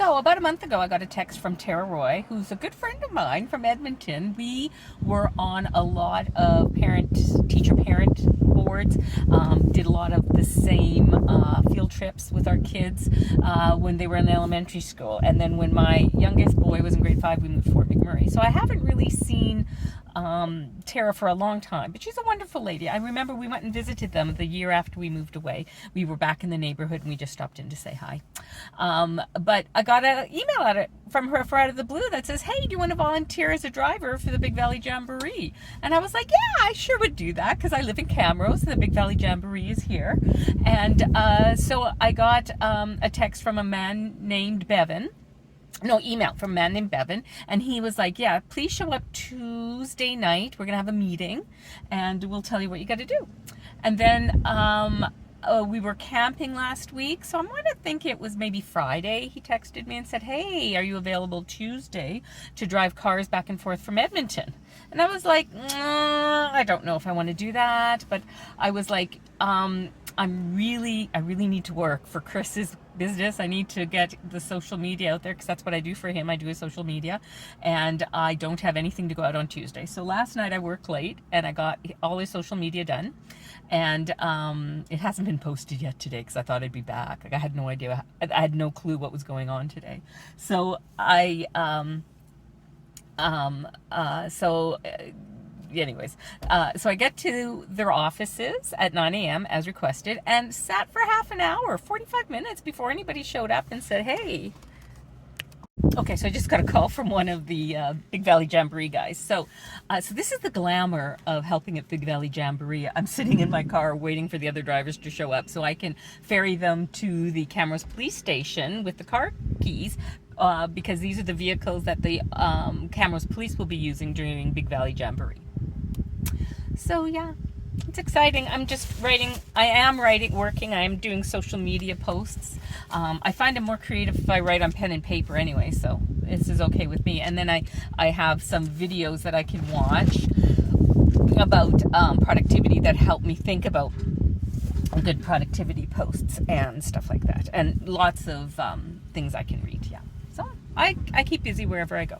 So about a month ago, I got a text from Tara Roy, who's a good friend of mine from Edmonton. We were on a lot of teacher-parent boards, did a lot of the same field trips with our kids when they were in elementary school. And then when my youngest boy was in grade 5, we moved to Fort McMurray. So I haven't really seen Tara for a long time, but she's a wonderful lady. I remember we went and visited them the year after we moved away. We were back in the neighborhood and we just stopped in to say hi. But I got an email from her out of the blue that says, hey, do you want to volunteer as a driver for the Big Valley Jamboree? And I was like, yeah, I sure would do that because I live in Camrose and the Big Valley Jamboree is here. And so I got a text from a man named Bevan. No, email from a man named Bevan, and he was like, yeah, please show up Tuesday night. We're going to have a meeting, and we'll tell you what you got to do. And then we were camping last week, so I'm going to think it was maybe Friday. He texted me and said, hey, are you available Tuesday to drive cars back and forth from Edmonton? And I was like, I don't know if I want to do that, but I was like, I really need to work for Chris's business. I need to get the social media out there because that's what I do for him. I do his social media, and I don't have anything to go out on Tuesday. So last night I worked late and I got all his social media done, and it hasn't been posted yet today because I thought I'd be back. Like I had no idea. I had no clue what was going on today. So anyways, so I get to their offices at 9 a.m. as requested and sat for half an hour, 45 minutes before anybody showed up and said, hey. Okay, so I just got a call from one of the Big Valley Jamboree guys. So this is the glamour of helping at Big Valley Jamboree. I'm sitting in my car waiting for the other drivers to show up so I can ferry them to the Camrose police station with the car keys. Because these are the vehicles that the Camrose police will be using during Big Valley Jamboree. So yeah, it's exciting. I am doing social media posts. I find I'm more creative if I write on pen and paper anyway, so this is okay with me. And then I have some videos that I can watch about productivity that help me think about good productivity posts and stuff like that. And lots of things I can read, yeah. So I keep busy wherever I go.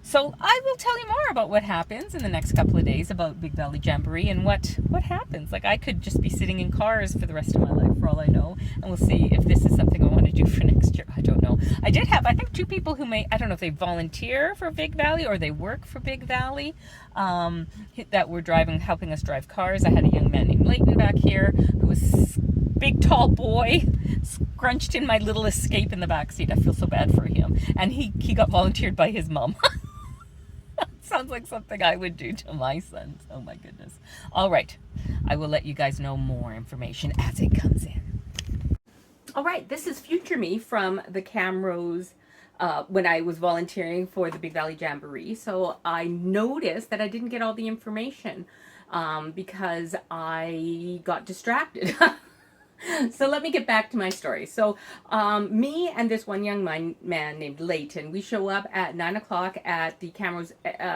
So I will tell you more about what happens in the next couple of days about Big Valley Jamboree and what happens. Like I could just be sitting in cars for the rest of my life for all I know, and we'll see if this is something I want to do for next year. I don't know. I did have, I think, 2 people who I don't know if they volunteer for Big Valley or they work for Big Valley that were helping us drive cars. I had a young man named Leighton back here who was big tall boy scrunched in my little Escape in the back seat. I feel so bad for him, and he got volunteered by his mom. Sounds like something I would do to my sons. Oh my goodness. All right. I will let you guys know more information as it comes in. All right. This is future me from the Camrose when I was volunteering for the Big Valley Jamboree. So I noticed that I didn't get all the information because I got distracted. So let me get back to my story. So me and this one young man named Leighton, we show up at 9 o'clock at the Camrose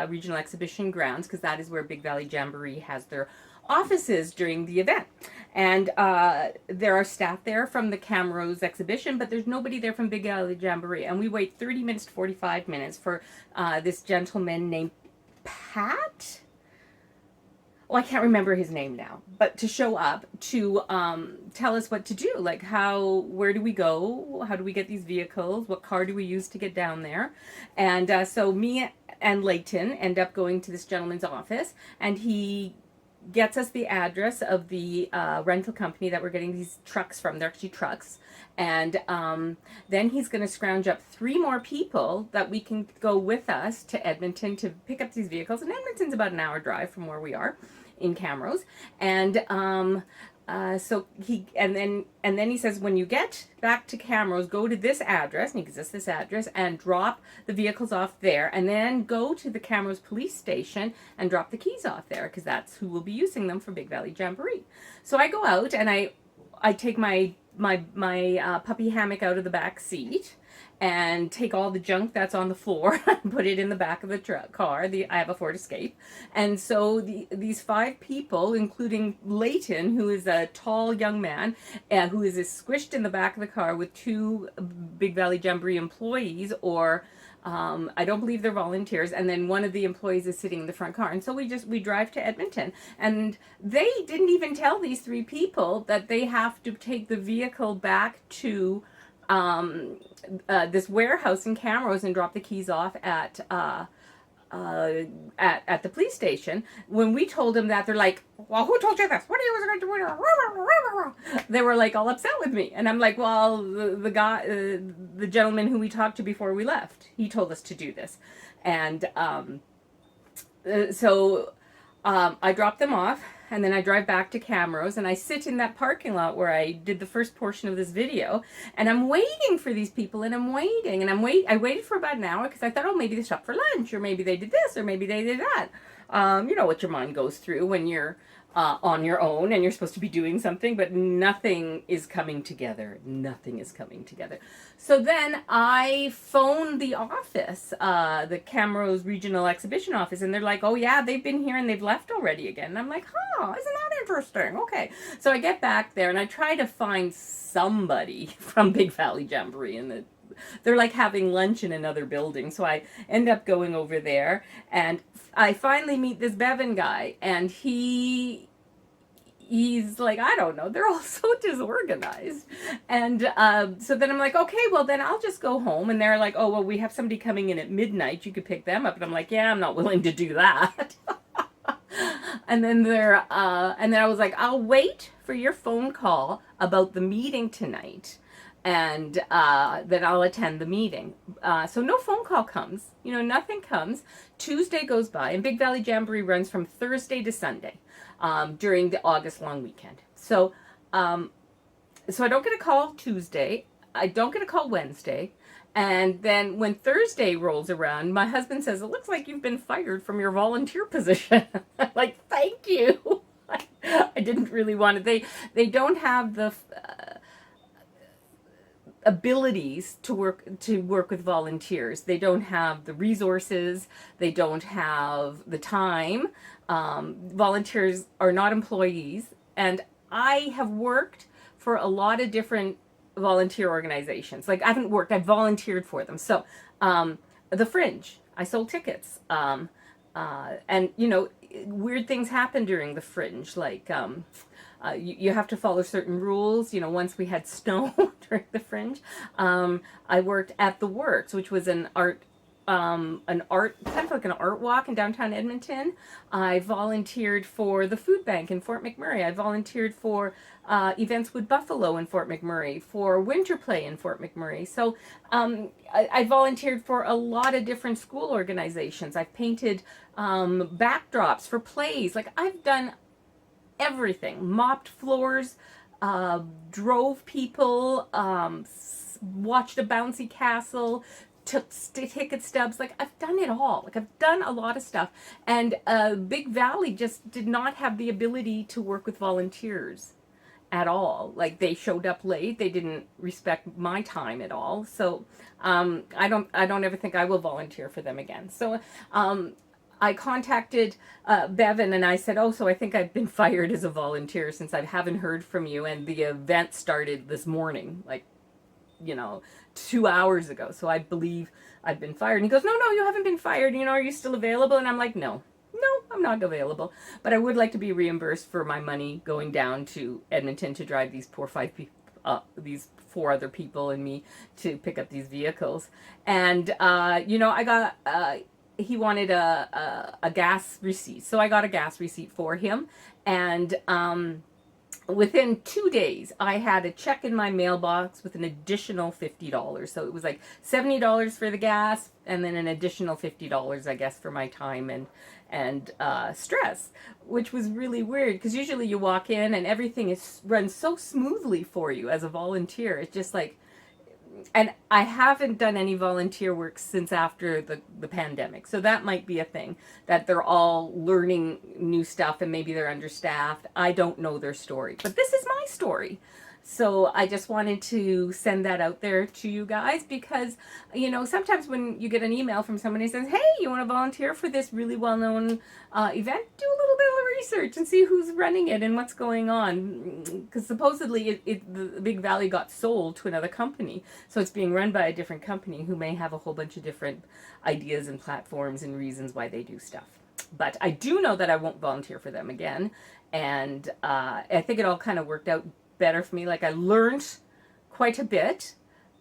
Regional Exhibition Grounds because that is where Big Valley Jamboree has their offices during the event. And there are staff there from the Camrose exhibition, but there's nobody there from Big Valley Jamboree. And we wait 30 minutes to 45 minutes for this gentleman named Pat. Well, I can't remember his name now, but to show up to tell us what to do, like where do we go, how do we get these vehicles, what car do we use to get down there. And so me and Leighton end up going to this gentleman's office, and he gets us the address of the rental company that we're getting these trucks from. They're actually trucks. And then he's going to scrounge up 3 more people that we can go with us to Edmonton to pick up these vehicles. And Edmonton's about an hour drive from where we are in Camrose. And so then he says, when you get back to Camrose, go to this address, and he gives us this address, and drop the vehicles off there, and then go to the Camrose police station and drop the keys off there, because that's who will be using them for Big Valley Jamboree. So I go out and I take my puppy hammock out of the back seat, and take all the junk that's on the floor and put it in the back of the car. I have a Ford Escape. And so these 5 people, including Leighton, who is a tall young man, who is squished in the back of the car with 2 Big Valley Jamboree employees, or I don't believe they're volunteers, and then one of the employees is sitting in the front car. And so we drive to Edmonton, and they didn't even tell these 3 people that they have to take the vehicle back to this warehouse in Camrose and drop the keys off at the police station. When we told them that, they're like, well, who told you this? What are you going to do? They were like all upset with me. And I'm like, well, the guy, the gentleman who we talked to before we left, he told us to do this. And so I drop them off, and then I drive back to Camrose, and I sit in that parking lot where I did the first portion of this video, and I'm waiting for these people, and I'm waiting, and I waited for about an hour because I thought, oh, maybe they stopped for lunch, or maybe they did this, or maybe they did that. You know what your mind goes through when you're on your own and you're supposed to be doing something, but nothing is coming together. Nothing is coming together. So then I phoned the office, the Camrose Regional Exhibition Office, and they're like, oh yeah, they've been here and they've left already again. And I'm like, huh, isn't that interesting? Okay. So I get back there and I try to find somebody from Big Valley Jamboree, and they're like having lunch in another building. So I end up going over there, and I finally meet this Bevan guy, and he's like, I don't know, they're all so disorganized. And so then I'm like, okay, well then I'll just go home. And they're like, oh, well, we have somebody coming in at midnight, you could pick them up. And I'm like, yeah, I'm not willing to do that. And then I was like, I'll wait for your phone call about the meeting tonight, and then I'll attend the meeting. So no phone call comes, nothing comes. Tuesday goes by, and Big Valley Jamboree runs from Thursday to Sunday during the August long weekend. So I don't get a call Tuesday, I don't get a call Wednesday, and then when Thursday rolls around, my husband says, it looks like you've been fired from your volunteer position. I'm like, thank you. I didn't really want it. They don't have the abilities to work with volunteers. They don't have the resources. They don't have the time. Volunteers are not employees, and I have worked for a lot of different volunteer organizations. Like, I've volunteered for them. So the Fringe, I sold tickets, and weird things happen during the Fringe, like you have to follow certain rules. Once we had snow during the Fringe, I worked at the Works, which was an art kind of like an art walk in downtown Edmonton. I volunteered for the food bank in Fort McMurray. I volunteered for Events with Buffalo in Fort McMurray, for Winter Play in Fort McMurray. So I volunteered for a lot of different school organizations. I've painted backdrops for plays. Like, I've done everything. Mopped floors, drove people, watched a bouncy castle, took ticket stubs. Like, I've done it all. Like, I've done a lot of stuff. And Big Valley just did not have the ability to work with volunteers at all. Like, they showed up late. They didn't respect my time at all. So I don't ever think I will volunteer for them again. So I contacted Bevan, and I said, oh, so I think I've been fired as a volunteer since I haven't heard from you. And the event started this morning, like, 2 hours ago. So I believe I've been fired. And he goes, no, you haven't been fired. Are you still available? And I'm like, no, I'm not available. But I would like to be reimbursed for my money going down to Edmonton to drive these these 4 other people and me to pick up these vehicles. And, I got, he wanted a gas receipt. So I got a gas receipt for him. And, within 2 days, I had a check in my mailbox with an additional $50. So it was like $70 for the gas, and then an additional $50, I guess, for my time and stress, which was really weird, because usually you walk in and everything runs so smoothly for you as a volunteer. It's just like, and I haven't done any volunteer work since after the pandemic. So that might be a thing, that they're all learning new stuff and maybe they're understaffed. I don't know their story. But this is my story. So I just wanted to send that out there to you guys because, you know, sometimes when you get an email from somebody who says, hey, you want to volunteer for this really well-known event, do a little bit of research and see who's running it and what's going on. Because supposedly the Big Valley got sold to another company. So it's being run by a different company who may have a whole bunch of different ideas and platforms and reasons why they do stuff. But I do know that I won't volunteer for them again. And I think it all kind of worked out better for me. Like I learned quite a bit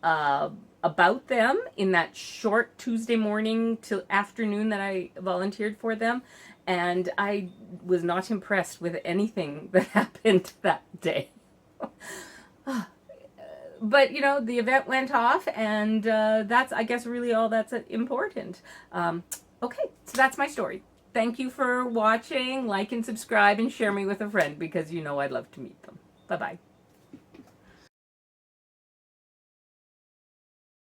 about them in that short Tuesday morning till afternoon that I volunteered for them. And I was not impressed with anything that happened that day. But, you know, the event went off, and that's, I guess, really all that's important. Okay, so that's my story. Thank you for watching. Like and subscribe and share me with a friend because you know I'd love to meet them. Bye-bye.